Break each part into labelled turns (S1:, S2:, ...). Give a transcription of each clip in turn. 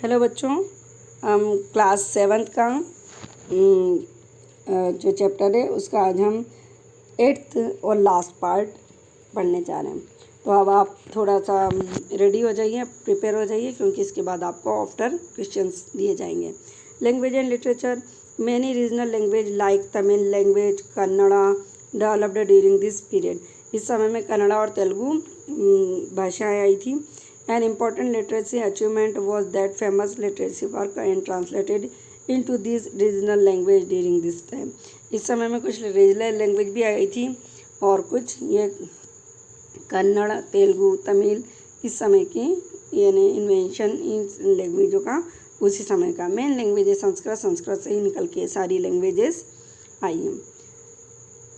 S1: Hello बच्चों, हम class 7th का जो चैप्टर है उसका आज हम 8th और लास्ट पार्ट पढ़ने जा रहे हैं। तो अब आप थोड़ा सा रेडी हो जाइए, प्रिपेयर हो जाइए, क्योंकि इसके बाद आपको आफ्टर क्वेश्चंस दिए जाएंगे। Language and literature, many regional language like Tamil language, Kannada developed during this period. इस समय में कन्नड़ा और तेलुगु भाषाएँ आई थी। An important literacy achievement was that famous literacy work and translated into these regional language during this time. इस समय में कुछ रीजनल लैंग्वेज भी आई थी और कुछ ये कन्नड़, तेलुगु, तमिल इस समय की यानी इन्वेंशन इन लैंग्वेजों का उसी समय का। मेन लैंग्वेजेस संस्कृत से ही निकल के सारी लैंग्वेजेस आई हैं।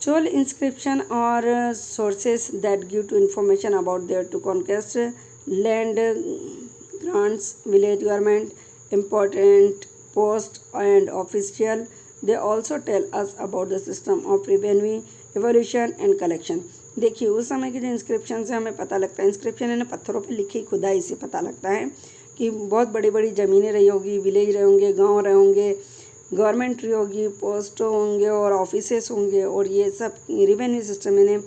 S1: Chol inscription or sources that give to information about their to conquest land grants, village government, important post and official. They also tell us about the system of revenue, evolution and collection. देखिए उस समय के जो inscription से हमें पता लगता है, इंस्क्रिप्शन है ना पत्थरों पे लिखी खुदाई से पता लगता है कि बहुत बड़ी बड़ी ज़मीनें रही होगी, विलेज रहे होंगे, गांव रहे होंगे, गवर्नमेंट रही होगी, पोस्ट होंगे और ऑफिसेस होंगे, और ये सब रिवेन्यू सिस्टम इन्हें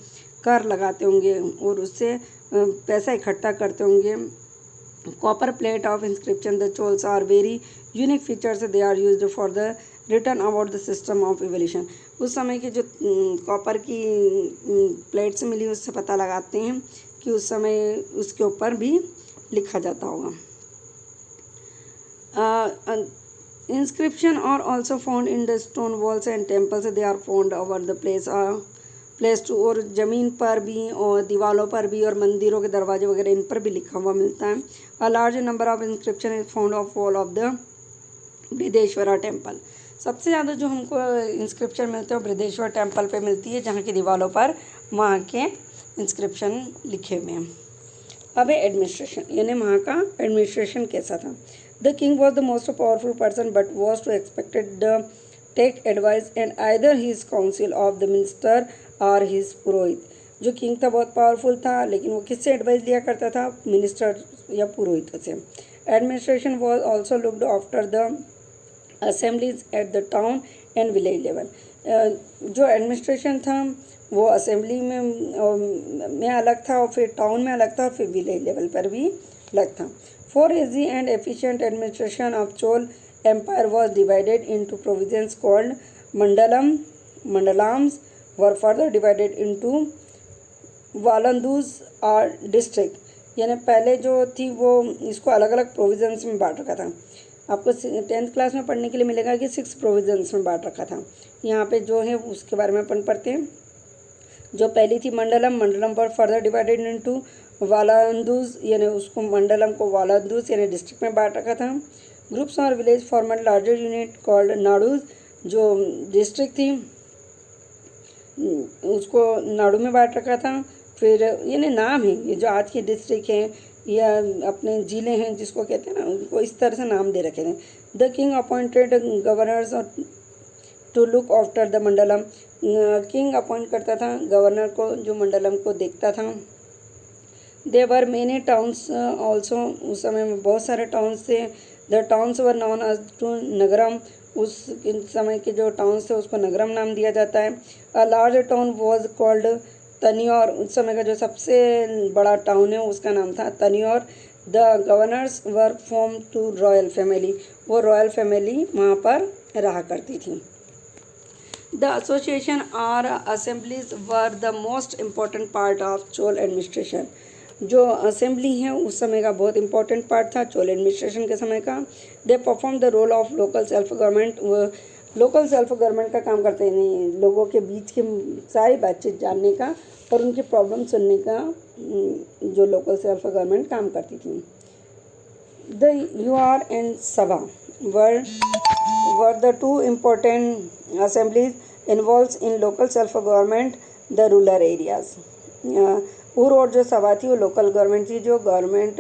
S1: कर लगाते होंगे और उससे पैसा इकट्ठा करते होंगे। Copper plate of inscription the Cholas are very unique features, they are used for the return about the system of evolution. उस समय की जो कॉपर की प्लेट्स मिली उससे पता लगाते हैं कि उस समय उसके ऊपर भी लिखा जाता होगा। Inscription are also found in the stone walls and temples. They are found over the place to और ज़मीन पर भी और दीवारों पर भी और मंदिरों के दरवाजे वगैरह इन पर भी लिखा हुआ मिलता है। A large number of inscription is found of wall of the Brihadeeswara temple. सबसे ज़्यादा जो हमको इंस्क्रिप्शन मिलते हैं बृहदेश्वर टेम्पल पे मिलती है, जहाँ की दीवारों पर वहाँ के इंस्क्रिप्शन लिखे हुए हैं। अब है एडमिनिस्ट्रेशन, यानी वहाँ का एडमिनिस्ट्रेशन कैसा था। The king was the most powerful person but was to expected to take advice and either his council of the minister or his पुरोहित। जो किंग था बहुत पावरफुल था, लेकिन वो किससे एडवाइस लिया करता था? मिनिस्टर या पुरोहितों से। Administration was also looked after the assemblies at the town and village level। जो एडमिनिस्ट्रेशन था वो असेंबली में अलग था और फिर टाउन में अलग था और फिर विलेज लेवल पर भी अलग था। For easy and efficient administration of Chol Empire was divided into provinces called Mandalam. Mandalams were further divided into Valandus or district। यानी पहले जो थी वो इसको अलग अलग प्रोविजन्स में बांट रखा था। आपको 10th क्लास में पढ़ने के लिए मिलेगा कि 6 प्रोविजन्स में बांट रखा था। यहाँ पे जो है उसके बारे में अपन पढ़ते हैं। जो पहली थी मंडलम पर फर्दर डिवाइडेड इनटू वालांदूज, यानी उसको मंडलम को वालांदूज यानी डिस्ट्रिक्ट में बांट रखा था। ग्रुप्स और village format larger unit called nadus. जो डिस्ट्रिक्ट थी उसको नाडू में बांट रखा था। फिर यानी नाम है, ये जो आज की डिस्ट्रिक्ट है या अपने ज़िले हैं जिसको कहते हैं ना, उनको इस तरह से नाम दे रखे थे। The king appointed governors to look after the mandalam. King appoint करता था गवर्नर को जो मंडलम को देखता था। देवर मेनी टाउन्स ऑल्सो, उस समय में बहुत सारे टाउन्स थे। The towns were known as टू नगरम। उस समय के जो टाउन्स थे उसको नगरम नाम दिया जाता है। A large town was called Tanjore. उस समय का जो सबसे बड़ा टाउन है उसका नाम था Tanjore. The governors were from to royal family. वो रॉयल फैमिली वहाँ पर रहा करती थी। The association or assemblies were the most important part of Chola administration. जो असेंबली है उस समय का बहुत इंपॉर्टेंट पार्ट था चोल एडमिनिस्ट्रेशन के समय का। They perform the role of local self government. Local self government का काम करते हैं, लोगों के बीच की सारी बातचीत जानने का और उनकी प्रॉब्लम सुनने का जो लोकल सेल्फ गवर्नमेंट काम करती थी। द यूआर एंड सभा were the two important assemblies involved in local self-government, the rural areas। उर और जो सभा थी वो लोकल गवर्नमेंट थी जो गवर्नमेंट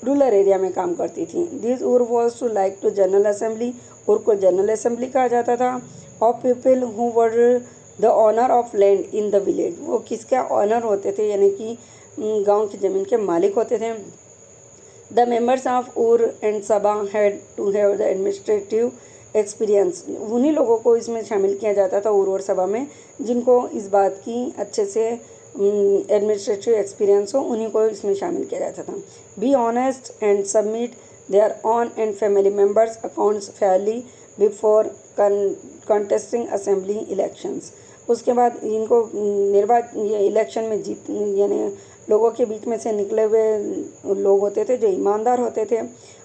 S1: रूरल एरिया में काम करती थी। This Ur was to like to general assembly. Ur को जनरल असेंबली कहा जाता था। Of people who were the owner of land in the village. वो किसके ऑनर होते थे, यानी कि गांव की ज़मीन के मालिक होते थे। The members of Ur and Saba had to have the administrative experience. उन्हीं लोगों को इसमें शामिल किया जाता था उर और सबा में, जिनको इस बात की अच्छे से एडमिनिस्ट्रेटिव एक्सपीरियंस हो, उन्हीं को इसमें शामिल किया जाता था. Be honest and submit there on and family members accounts Fairlie before contesting assembly elections. उसके बाद इनको ये इलेक्शन में जीत यानी लोगों के बीच में से निकले हुए लोग होते थे जो ईमानदार होते थे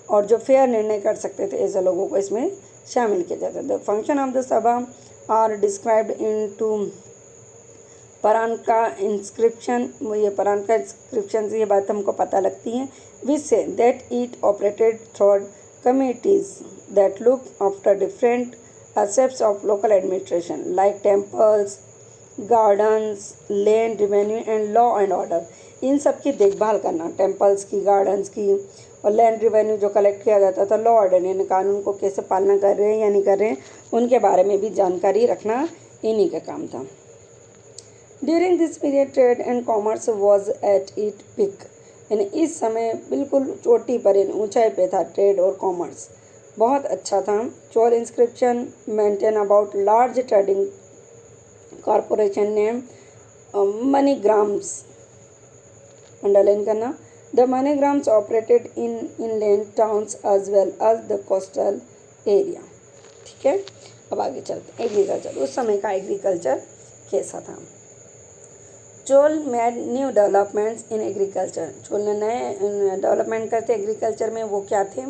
S1: और जो फेयर निर्णय कर सकते थे, ऐसे लोगों को इसमें शामिल किया जाता था. The function of the sabha are described in to Parantaka inscription. ये परानका इंस्क्रिप्शन से ये बात हमको पता लगती है. विच से that it operated through committees that look after different aspects of local administration like temples, gardens, land revenue and law and order. इन सब की देखभाल करना, टेम्पल्स की, गार्डन्स की और लैंड रिवेन्यू जो कलेक्ट किया जाता था, लॉ ऑर्डर यानी कानून को कैसे पालना कर रहे हैं या नहीं कर रहे हैं, उनके बारे में भी जानकारी रखना इन्हीं का काम था. During this period trade and commerce was at it peak. यानी इस समय बिल्कुल चोटी पर, ऊंचाई पे था ट्रेड और कॉमर्स, बहुत अच्छा था. Chola inscription maintain about large trading corporation name Manigramams. Underline करना. The Manigramams operated in inland towns as well as the coastal area. ठीक है, अब आगे चलते हैं. एग्रीकल्चर, उस समय का एग्रीकल्चर कैसा था. Chola made new developments in agriculture. Chola ने नए डेवलपमेंट करते एग्रीकल्चर में. वो क्या थे.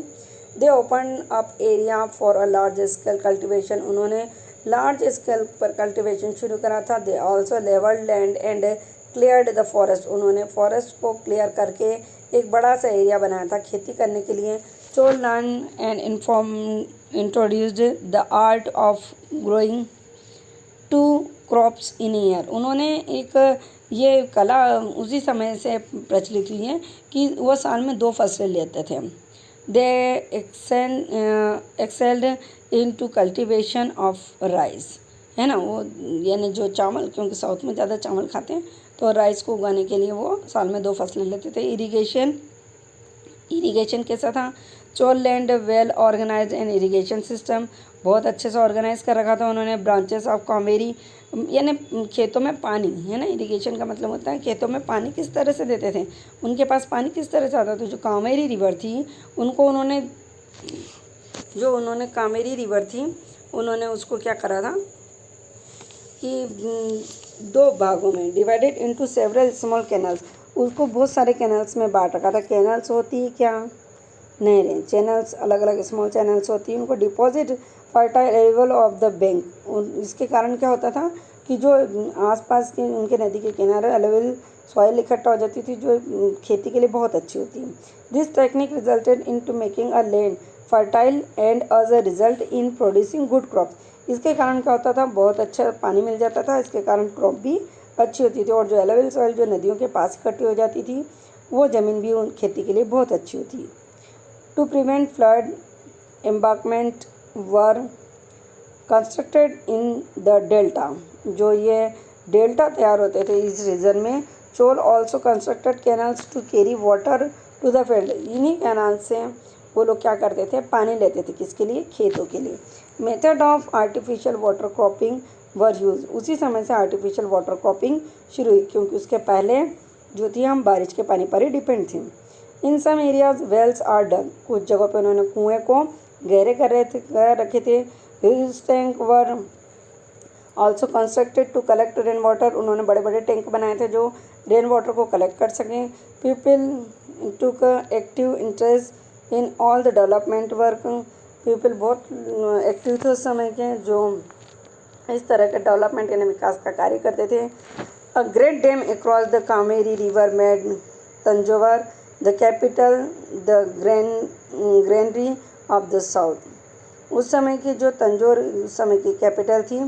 S1: They open up area for a large scale cultivation. उन्होंने लार्ज स्केल पर कल्टिवेशन शुरू करा था. They also levelled land and cleared the forest. उन्होंने फॉरेस्ट को क्लियर करके एक बड़ा सा एरिया बनाया था खेती करने के लिए. Chola learn and introduced the art of growing 2 crops in year. उन्होंने एक ये कला उसी समय से प्रचलित हुई है कि वो साल में 2 फसलें लेते थे. They excelled in to cultivation of rice. है ना, वो यानी जो चावल, क्योंकि साउथ में ज़्यादा चावल खाते हैं, तो राइस को उगाने के लिए वो साल में 2 फसलें लेते थे. इरीगेशन कैसा था. Chola land well organise and irrigation system. बहुत अच्छे से ऑर्गेनाइज कर रखा था उन्होंने. ब्रांचेस ऑफ कावेरी यानी खेतों में पानी, है ना, इरिगेशन का मतलब होता है खेतों में पानी किस तरह से देते थे, उनके पास पानी किस तरह से आता था. जो कावेरी रिवर थी उनको उन्होंने उसको क्या करा था कि 2 भागों में divided into several small canals. उसको बहुत सारे कैनल्स में बांट रखा था. कैनल्स होती है क्या, नहरें. चैनल्स अलग अलग स्मॉल चैनल्स होती हैं. उनको deposit fertile level of the bank. इसके कारण क्या होता था कि जो आसपास के उनके नदी के किनारे अलेवल सॉइल इकट्ठा हो जाती थी, जो खेती के लिए बहुत अच्छी होती है. This technique resulted in to making a land fertile and as a result in producing good crops. इसके कारण क्या होता था, बहुत अच्छा पानी मिल जाता था, इसके कारण क्रॉप भी अच्छी होती थी. और जो अलेवल सॉइल जो नदियों के पास इकट्ठी हो जाती थी, वो ज़मीन भी उन खेती के लिए बहुत अच्छी होती है. To prevent flood embankment were constructed in the delta. जो ये डेल्टा तैयार होते थे इस रीजन में, Chola also constructed canals to carry water to the field. इन्हीं कैनाल से वो लोग क्या करते थे, पानी लेते थे. किसके लिए, खेतों के लिए. Method of artificial water cropping were use. उसी समय से आर्टिफिशियल वाटर क्रॉपिंग शुरू हुई, क्योंकि उसके पहले जो थी हम बारिश के पानी पर ही डिपेंड थे. In some areas wells are done. कुछ जगहों पे उन्होंने कुएँ को गहरे कर रखे थे. Hills tank were also constructed to collect rain water. उन्होंने बड़े बड़े टैंक बनाए थे जो रेन वाटर को कलेक्ट कर सकें. People took active interest in all the development work. People बहुत एक्टिव थे उस समय के, जो इस तरह के डेवलपमेंट यानी विकास का कार्य करते थे. A great dam across the Kaveri river made Tanjore the capital the granary of the south. उस समय की जो तंजौर उस समय की कैपिटल थी,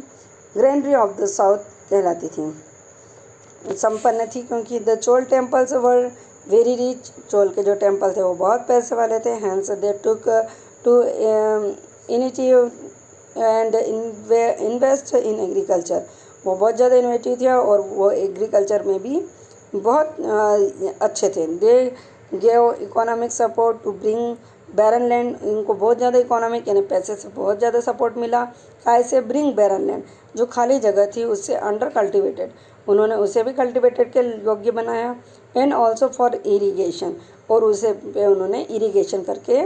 S1: ग्रेनरी ऑफ द साउथ कहलाती थी, संपन्न थी, क्योंकि the Chola temples were very rich. Chola के जो टेम्पल थे वो बहुत पैसे वाले थे. Hence they took to initiative and invest in agriculture. वो बहुत ज़्यादा इनोवेटिव थे और वो एग्रीकल्चर में भी बहुत अच्छे थे. They gave economic support to bring barren land, इनको बहुत ज़्यादा इकोनॉमिक यानी पैसे से बहुत ज़्यादा सपोर्ट मिला। कैसे? ब्रिंग बैरन लैंड, जो खाली जगह थी उससे अंडर कल्टिवेटेड, उन्होंने उसे भी कल्टिवेटेड के योग्य बनाया। एंड ऑल्सो फॉर इरीगेशन, और उसे पे उन्होंने इरीगेशन करके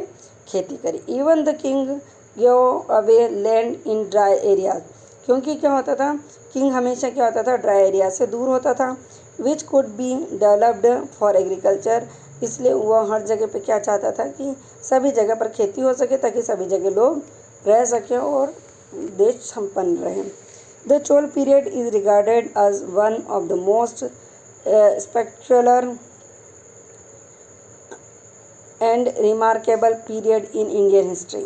S1: खेती करी। Even the king gave away land in dry areas, क्योंकि क्या होता था, किंग हमेशा क्या होता था, ड्राई एरिया से दूर होता था। Which could be developed for agriculture, इसलिए वह हर जगह पे क्या चाहता था कि सभी जगह पर खेती हो सके, ताकि सभी जगह लोग रह सकें और देश संपन्न रहे। The Chola period is regarded as one of the most spectacular and remarkable period in Indian history,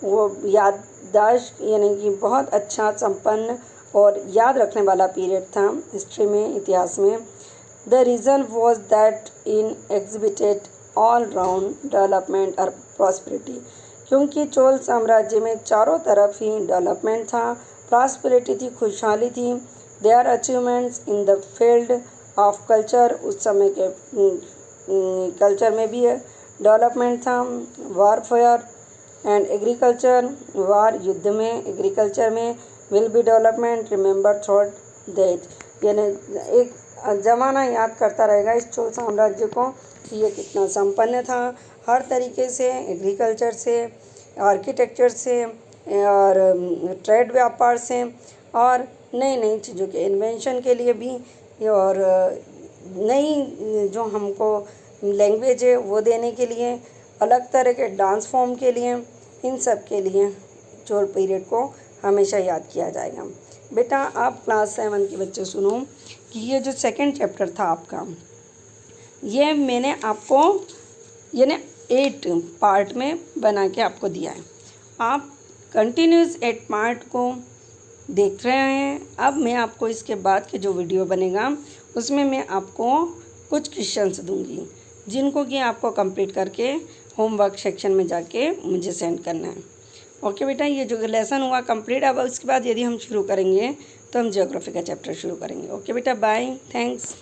S1: वो याददाश्त यानी कि बहुत अच्छा, संपन्न और याद रखने वाला पीरियड था हिस्ट्री में, इतिहास में। The reason was that in exhibited all round development और प्रॉस्पेरिटी, क्योंकि चोल साम्राज्य में चारों तरफ ही डेवलपमेंट था, प्रॉस्पेरिटी थी, खुशहाली थी। Their achievements in the field of culture, उस समय के कल्चर में भी डेवलपमेंट था। वारफेयर एंड एग्रीकल्चर, वार युद्ध में, एग्रीकल्चर में, will be development, remember throat that, यानी एक ज़माना याद करता रहेगा इस चोल साम्राज्य को कि ये कितना संपन्न था हर तरीके से, एग्रीकल्चर से, आर्किटेक्चर से और ट्रेड व्यापार से, और नई नई चीज़ों के इन्वेंशन के लिए भी, और नई जो हमको लैंग्वेज है वो देने के लिए, अलग तरह के डांस फॉर्म के लिए, इन सब के लिए चोल पीरियड को हमेशा याद किया जाएगा। बेटा आप क्लास 7 के बच्चे सुनो कि ये जो सेकंड चैप्टर था आपका, ये मैंने आपको यानी 8 पार्ट में बना के आपको दिया है। आप कंटिन्यूस 8 पार्ट को देख रहे हैं। अब मैं आपको इसके बाद के जो वीडियो बनेगा उसमें मैं आपको कुछ क्वेश्चंस दूंगी, जिनको कि आपको कंप्लीट करके होमवर्क सेक्शन में जाके मुझे सेंड करना है। ओके बेटा, ये जो लेसन हुआ कंप्लीट। अब उसके बाद यदि हम शुरू करेंगे तो हम ज्योग्राफी का चैप्टर शुरू करेंगे। ओके बेटा, बाय, थैंक्स।